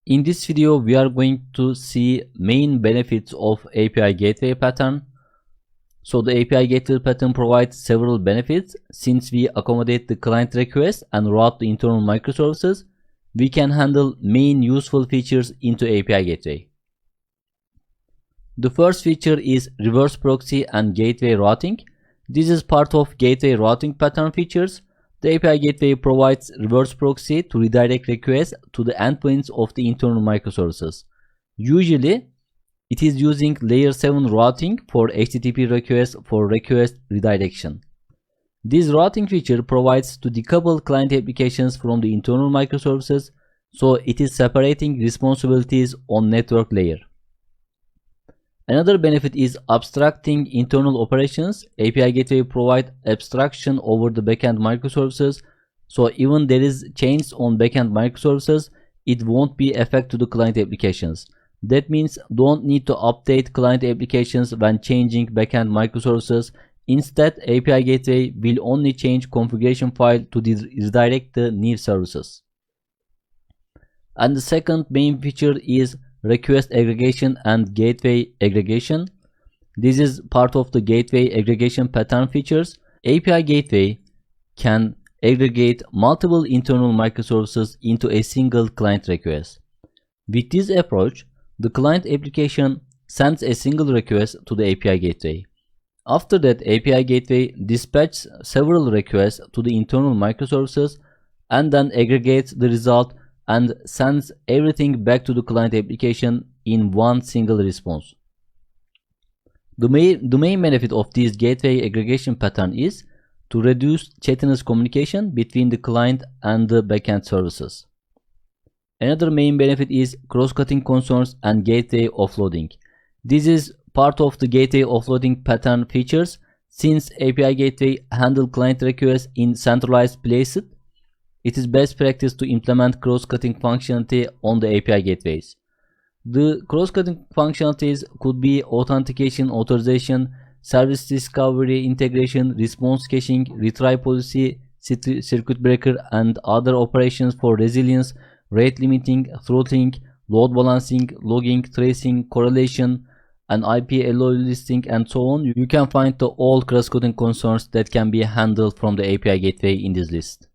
In this video, we are going to see main benefits of API Gateway pattern. So the API Gateway pattern provides several benefits. Since we accommodate the client request and route the internal microservices, we can handle main useful features into API Gateway. The first feature is reverse proxy and gateway routing. This is part of gateway routing pattern features. The API Gateway provides reverse proxy to redirect requests to the endpoints of the internal microservices. Usually, it is using layer 7 routing for HTTP requests for request redirection. This routing feature provides to decouple client applications from the internal microservices, so it is separating responsibilities on network layer. Another benefit is abstracting internal operations. API Gateway provides abstraction over the backend microservices, so even there is change on backend microservices, it won't be affect to the client applications. That means don't need to update client applications when changing backend microservices. Instead, API Gateway will only change configuration file to redirect the new services. And the second main feature is request aggregation and gateway aggregation. This is part of the gateway aggregation pattern features. API Gateway can aggregate multiple internal microservices into a single client request. With this approach, the client application sends a single request to the API Gateway. After that, API Gateway dispatches several requests to the internal microservices and then aggregates the result and sends everything back to the client application in one single response. The main benefit of this gateway aggregation pattern is to reduce chitinous communication between the client and the backend services. Another main benefit is cross-cutting concerns and gateway offloading. This is part of the gateway offloading pattern features. Since API Gateway handles client requests in centralized places, it is best practice to implement cross-cutting functionality on the API gateways. The cross-cutting functionalities could be authentication, authorization, service discovery, integration, response caching, retry policy, circuit breaker, and other operations for resilience, rate limiting, throttling, load balancing, logging, tracing, correlation, and IP alloy listing, and so on. You can find all cross-cutting concerns that can be handled from the API Gateway in this list.